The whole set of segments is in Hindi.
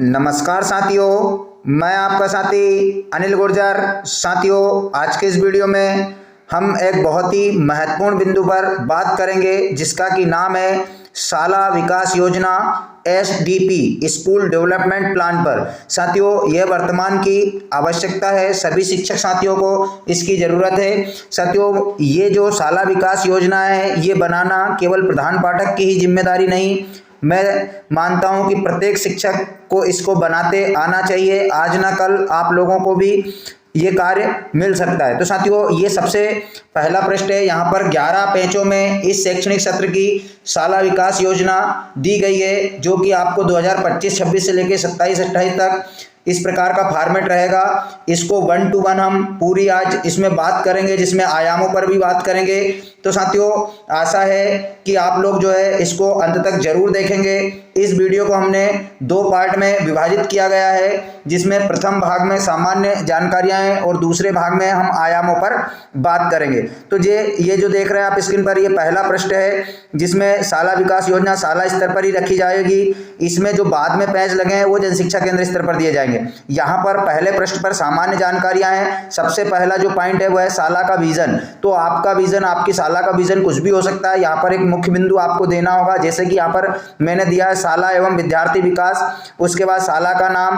नमस्कार साथियों, मैं आपका साथी अनिल गुर्जर। साथियों, आज के इस वीडियो में हम एक बहुत ही महत्वपूर्ण बिंदु पर बात करेंगे जिसका कि नाम है शाला विकास योजना SDP स्कूल डेवलपमेंट प्लान पर। साथियों, यह वर्तमान की आवश्यकता है, सभी शिक्षक साथियों को इसकी ज़रूरत है। साथियों, ये जो शाला विकास योजना है ये बनाना केवल प्रधान पाठक की ही जिम्मेदारी नहीं, मैं मानता हूं कि प्रत्येक शिक्षक को इसको बनाते आना चाहिए। आज ना कल आप लोगों को भी ये कार्य मिल सकता है। तो साथियों, ये सबसे पहला प्रश्न है। यहाँ पर 11 पेजों में इस शैक्षणिक सत्र की शाला विकास योजना दी गई है, जो कि आपको 2025-26 से लेकर 27-28 तक इस प्रकार का फॉर्मेट रहेगा। इसको 1 to 1 हम पूरी आज इसमें बात करेंगे, जिसमें आयामों पर भी बात करेंगे। तो साथियों, आशा है कि आप लोग जो है इसको अंत तक जरूर देखेंगे। इस वीडियो को हमने 2 पार्ट में विभाजित किया गया है, जिसमें प्रथम भाग में सामान्य जानकारियां हैं और दूसरे भाग में हम आयामों पर बात करेंगे। तो ये जो देख रहे हैं आप स्क्रीन पर, ये पहला प्रश्न है जिसमें शाला विकास योजना शाला स्तर पर ही रखी जाएगी। इसमें जो बाद में पेज लगे हैं वो जन शिक्षा केंद्र स्तर पर दिए जाएंगे। यहाँ पर पहले प्रश्न पर सामान्य जानकारियां हैं। सबसे पहला जो पॉइंट है वो है शाला का विजन। तो आपका विजन, आपकी शाला का विजन कुछ भी हो सकता है। यहाँ पर एक मुख्य बिंदु आपको देना होगा, जैसे कि यहाँ पर मैंने दिया है शाला एवं विद्यार्थी विकास। उसके बाद शाला का नाम,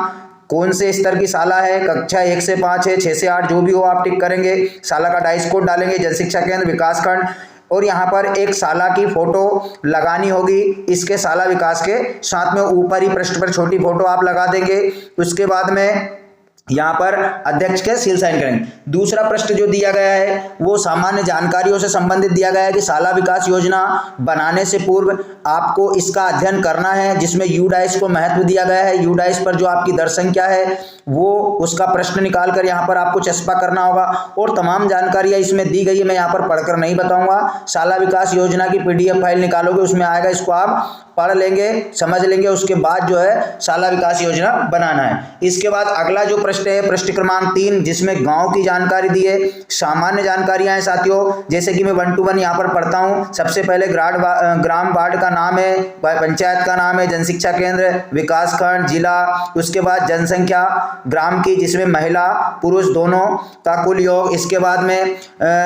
कौन से स्तर की शाला है, कक्षा 1 से 5 है, 6 से 8, जो भी हो आप टिक करेंगे। शाला का डाइस कोड डालेंगे, जन शिक्षा केंद्र विकास खंड, और यहाँ पर एक शाला की फोटो लगानी होगी इसके शाला विकास के साथ में। ऊपर ही पृष्ठ पर छोटी फोटो आप लगा देंगे। उसके बाद में यहाँ पर अध्यक्ष के सील साइन करेंगे। दूसरा प्रश्न जो दिया गया है वो सामान्य जानकारियों से संबंधित दिया गया है कि शाला विकास योजना बनाने से पूर्व आपको इसका अध्ययन करना है, जिसमें यूडाइस को महत्व दिया गया है। यूडाइस पर जो आपकी दर संख्या है वो उसका प्रश्न निकालकर यहाँ पर आपको चस्पा करना होगा, और तमाम जानकारियाँ इसमें दी गई है। मैं यहाँ पर पढ़कर नहीं बताऊंगा। शाला विकास योजना की PDF फाइल निकालोगे, उसमें आएगा, इसको आप पढ़ लेंगे, समझ लेंगे। उसके बाद जो है शाला विकास योजना बनाना है। इसके बाद अगला जो प्रश्न है प्रश्न क्रमांक 3, जिसमें गांव की जानकारी दी है। सामान्य जानकारियां हैं साथियों, जैसे कि मैं 1 to 1 यहाँ पर पढ़ता हूँ। सबसे पहले ग्राम वार्ड का नाम है, पंचायत का नाम है, जन शिक्षा केंद्र, विकास खंड, जिला। उसके बाद जनसंख्या ग्राम की, जिसमें महिला पुरुष दोनों का कुल योग। इसके बाद में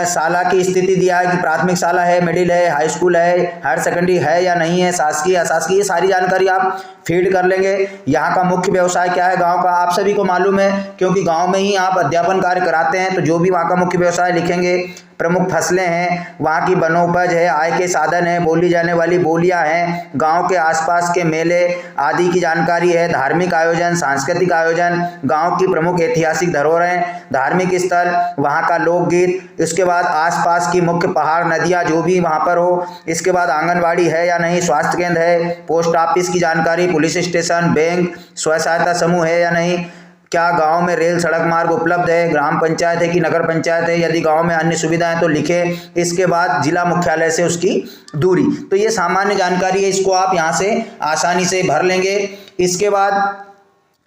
शाला की स्थिति दिया है कि प्राथमिक शाला है, मिडिल है, हाई स्कूल है, हायर सेकेंडरी है या नहीं है, शासकीय अशासकीय, ये सारी जानकारी आप फीड कर लेंगे। यहाँ का मुख्य व्यवसाय क्या है गांव का, आप सभी को मालूम है, क्योंकि गांव में ही आप अध्यापन कार्य कराते हैं। तो जो भी वहाँ का मुख्य व्यवसाय लिखेंगे। प्रमुख फसलें हैं, वहाँ की वनोपज है, आय के साधन है, बोली जाने वाली बोलियां हैं, गांव के आसपास के मेले आदि की जानकारी है, धार्मिक आयोजन, सांस्कृतिक आयोजन, गांव की प्रमुख ऐतिहासिक धरोहरें, धार्मिक स्थल, वहाँ का लोकगीत। इसके बाद आसपास की मुख्य पहाड़, नदियाँ जो भी वहाँ पर हो। इसके बाद आंगनबाड़ी है या नहीं, स्वास्थ्य केंद्र है, पोस्ट ऑफिस की जानकारी, पुलिस स्टेशन, बैंक, स्व सहायता समूह है या नहीं, क्या गांव में रेल सड़क मार्ग उपलब्ध है, ग्राम पंचायत है कि नगर पंचायत है, यदि गांव में अन्य सुविधाएं तो लिखें। इसके बाद जिला मुख्यालय से उसकी दूरी। तो ये सामान्य जानकारी है, इसको आप यहां से आसानी से भर लेंगे। इसके बाद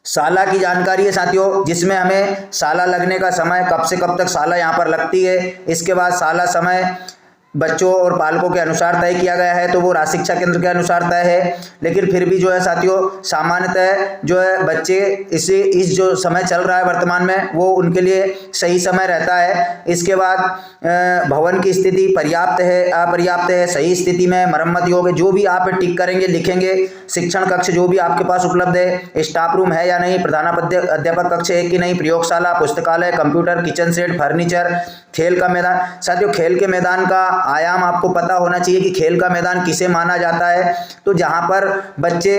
शाला की जानकारी है साथियों, जिसमें हमें शाला लगने का समय, कब से कब तक शाला यहाँ पर लगती है। इसके बाद शाला समय बच्चों और पालकों के अनुसार तय किया गया है, तो वो राज्य शिक्षा केंद्र के अनुसार तय है। लेकिन फिर भी जो है साथियों, सामान्यतः जो है बच्चे इस जो समय चल रहा है वर्तमान में, वो उनके लिए सही समय रहता है। इसके बाद भवन की स्थिति पर्याप्त है, अपर्याप्त है, सही स्थिति में, मरम्मत योग्य, जो भी आप टिक करेंगे लिखेंगे। शिक्षण कक्ष जो भी आपके पास उपलब्ध है, स्टाफ रूम है या नहीं, प्रधानाध्यापक कक्ष है कि नहीं, प्रयोगशाला, पुस्तकालय, कंप्यूटर, किचन सेट, फर्नीचर, खेल का मैदान। साथियों, खेल के मैदान का आयाम आपको पता होना चाहिए कि खेल का मैदान किसे माना जाता है। तो जहाँ पर बच्चे,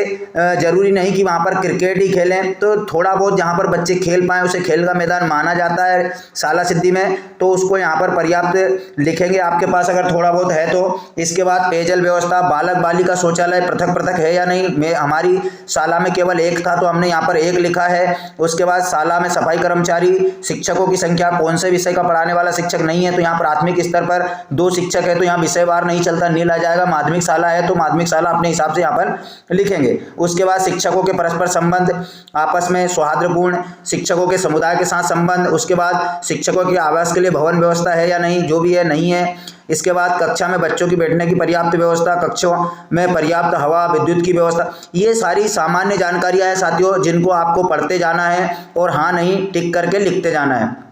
जरूरी नहीं कि वहाँ पर क्रिकेट ही खेलें, तो थोड़ा बहुत जहाँ पर बच्चे खेल पाएँ उसे खेल का मैदान माना जाता है शाला सिद्धि में। तो उसको यहाँ पर पर्याप्त लिखेंगे, आपके पास अगर थोड़ा बहुत है तो। इसके बाद पेयजल व्यवस्था, बालक बालिका शौचालय पृथक पृथक है या नहीं। हमारी शाला में केवल 1 था, तो हमने यहाँ पर 1 लिखा है। उसके बाद शाला में सफाई कर्मचारी, शिक्षकों की संख्या, कौन से विषय का पढ़ाने वाला शिक्षक नहीं है, तो यहाँ प्राथमिक स्तर पर 2 शिक्षक शिक्षक है तो यहाँ विषयवार नहीं चलता, नील आ जाएगा। माध्यमिक शाला है तो माध्यमिक शाला अपने हिसाब से यहाँ पर लिखेंगे। उसके बाद शिक्षकों के परस्पर संबंध, आपस में सौहार्दपूर्ण, शिक्षकों के समुदाय के साथ संबंध, उसके बाद शिक्षकों के आवास के लिए भवन व्यवस्था है या नहीं, जो भी है नहीं है। इसके बाद कक्षा में बच्चों की बैठने की पर्याप्त व्यवस्था, कक्षों में पर्याप्त हवा, विद्युत की व्यवस्था, ये सारी सामान्य जानकारियां हैं साथियों, जिनको आपको पढ़ते जाना है और हाँ नहीं टिक करके लिखते जाना है।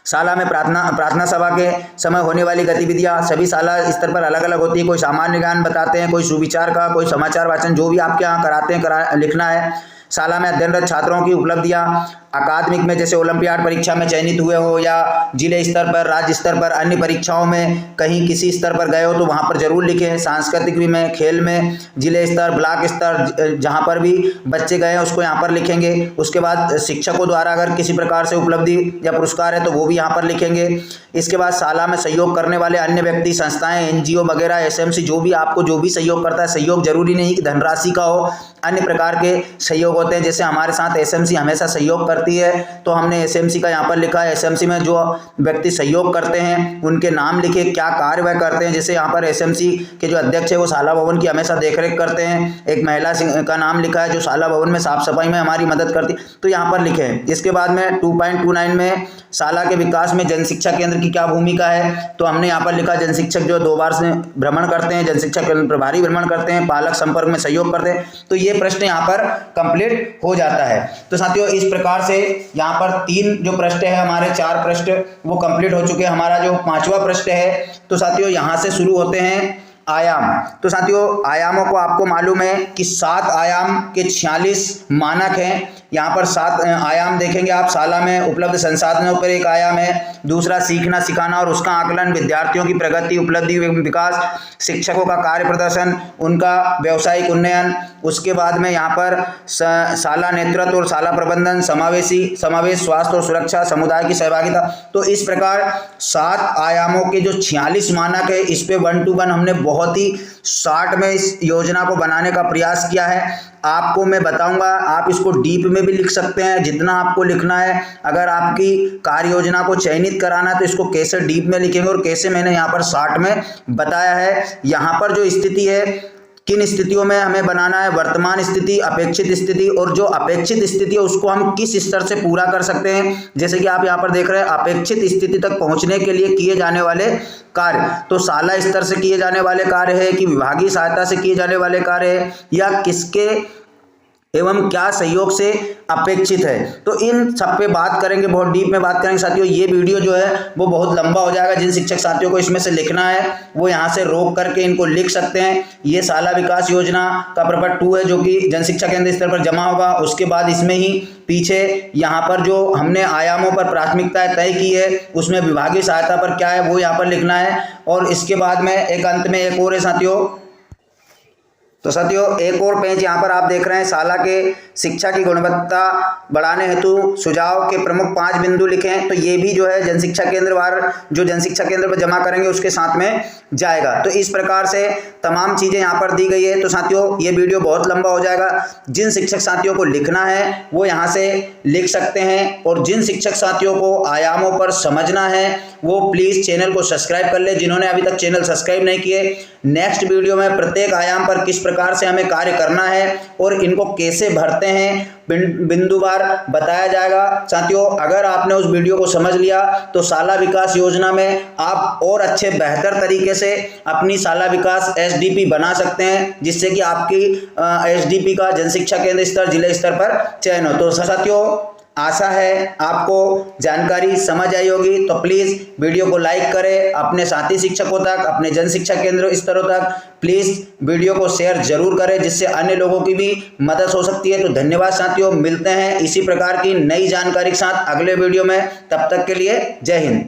शाला में प्रार्थना सभा के समय होने वाली गतिविधियां सभी शाला स्तर पर अलग अलग होती है। कोई सामान्य ज्ञान बताते हैं, कोई सुविचार का, कोई समाचार वाचन, जो भी आपके यहाँ कराते हैं लिखना है। शाला में अध्ययनरत छात्रों की उपलब्धियां, अकादमिक में जैसे ओलंपियाड परीक्षा में चयनित हुए हो या जिले स्तर पर, राज्य स्तर पर, अन्य परीक्षाओं में कहीं किसी स्तर पर गए हो तो वहाँ पर जरूर लिखें। सांस्कृतिक में, खेल में, जिले स्तर, ब्लॉक स्तर, जहाँ पर भी बच्चे गए हैं उसको यहाँ पर लिखेंगे। उसके बाद शिक्षकों द्वारा अगर किसी प्रकार से उपलब्धि या पुरस्कार है तो वो भी यहाँ पर लिखेंगे। इसके बाद शाला में सहयोग करने वाले अन्य व्यक्ति, संस्थाएं, NGO वगैरह, SMC, जो भी आपको जो भी सहयोग करता है, सहयोग जरूरी नहीं कि धनराशि का हो, अन्य प्रकार के सहयोग होते हैं। जैसे हमारे साथ SMC हमेशा सहयोग करती है तो हमने SMC का यहाँ पर लिखा है। SMC में जो व्यक्ति सहयोग करते हैं उनके नाम लिखे, क्या कार्य वह करते हैं। जैसे यहाँ पर SMC के जो अध्यक्ष है वो शाला भवन की हमेशा देखरेख करते हैं। एक महिला का नाम लिखा है जो शाला भवन में साफ सफाई में हमारी मदद करती है, तो यहाँ पर लिखे हैं। इसके बाद में 2.29 में शाला के विकास में जन शिक्षा केंद्र की क्या भूमिका है, तो हमने यहाँ पर लिखा जन शिक्षक जो 2 बार से भ्रमण करते हैं, जन शिक्षा केंद्र प्रभारी भ्रमण करते हैं, पालक संपर्क में सहयोग करते हैं। तो ये प्रश्न यहाँ पर कंप्लीट हो जाता है। तो साथियों इस प्रकार से यहाँ पर 3 जो प्रश्न है हमारे, 4 प्रश्न वो कंप्लीट हो चुके हैं। हमारा जो 5वां प्रश्न है तो साथियों यहाँ से शुरू होते हैं आयाम। तो साथियों आयामों को आपको मालूम है कि 7 आयाम के 46 मानक हैं। यहाँ पर 7 आयाम देखेंगे आप। शाला में उपलब्ध संसाधनों पर एक आयाम है, दूसरा सीखना सिखाना और उसका आकलन, विद्यार्थियों की प्रगति, उपलब्धि, विकास, शिक्षकों का कार्य प्रदर्शन, उनका व्यावसायिक उन्नयन। उसके बाद में यहाँ पर शाला नेतृत्व और शाला प्रबंधन, समावेश, स्वास्थ्य और सुरक्षा, समुदाय की सहभागिता। तो इस प्रकार 7 आयामों के जो 46 मानक है, इस पे 1 to 1 हमने बहुत ही शॉर्ट में इस योजना को बनाने का प्रयास किया है। आपको मैं बताऊंगा, आप इसको डीप में भी लिख सकते हैं जितना आपको लिखना है। अगर आपकी कार्य योजना को चयनित कराना है तो इसको कैसे डीप में लिखेंगे और कैसे मैंने यहाँ पर शॉर्ट में बताया है। यहाँ पर जो स्थिति है, किन स्थितियों में हमें बनाना है, वर्तमान स्थिति, अपेक्षित स्थिति, और जो अपेक्षित स्थिति है उसको हम किस स्तर से पूरा कर सकते हैं। जैसे कि आप यहाँ पर देख रहे हैं अपेक्षित स्थिति तक पहुंचने के लिए किए जाने वाले कार्य, तो शाला स्तर से किए जाने वाले कार्य है कि विभागीय सहायता से किए जाने वाले कार्य है या किसके एवं क्या सहयोग से अपेक्षित है। तो इन सब पे बात करेंगे, बहुत डीप में बात करेंगे साथियों। ये वीडियो जो है वो बहुत लंबा हो जाएगा। जिन शिक्षक साथियों को इसमें से लिखना है वो यहाँ से रोक करके इनको लिख सकते हैं। ये शाला विकास योजना का पेपर 2 है जो कि जन शिक्षा केंद्र स्तर पर जमा होगा। उसके बाद इसमें ही पीछे यहाँ पर जो हमने आयामों पर प्राथमिकताएं तय की है उसमें विभागीय सहायता पर क्या है वो यहाँ पर लिखना है। और इसके बाद में एक अंत में एक और है साथियों। तो साथियों एक और पेज यहाँ पर आप देख रहे हैं, शाला के शिक्षा की गुणवत्ता बढ़ाने हेतु सुझाव के प्रमुख 5 बिंदु लिखें। तो ये भी जो है जन शिक्षा केंद्र वार जो जन शिक्षा केंद्र पर जमा करेंगे उसके साथ में जाएगा। तो इस प्रकार से तमाम चीज़ें यहाँ पर दी गई है। तो साथियों ये वीडियो बहुत लंबा हो जाएगा। जिन शिक्षक साथियों को लिखना है वो यहाँ से लिख सकते हैं, और जिन शिक्षक साथियों को आयामों पर समझना है वो प्लीज़ चैनल को सब्सक्राइब कर ले। जिन्होंने अभी तक चैनल सब्सक्राइब नहीं किए, नेक्स्ट वीडियो में प्रत्येक आयाम पर किस प्रकार से हमें कार्य करना है और इनको कैसे भरते हैं बिंदुवार बताया जाएगा। साथियों अगर आपने उस वीडियो को समझ लिया तो शाला विकास योजना में आप और अच्छे बेहतर तरीके से अपनी शाला विकास SDP बना सकते हैं, जिससे कि आपकी SDP का जन शिक्षा केंद्र स्तर, जिला स्तर पर चयन हो। तो साथियों आशा है आपको जानकारी समझ आई होगी। तो प्लीज़ वीडियो को लाइक करें, अपने साथी शिक्षकों तक, अपने जन शिक्षा केंद्र स्तरों तक प्लीज़ वीडियो को शेयर जरूर करें, जिससे अन्य लोगों की भी मदद हो सकती है। तो धन्यवाद साथियों, मिलते हैं इसी प्रकार की नई जानकारी के साथ अगले वीडियो में। तब तक के लिए जय हिंद।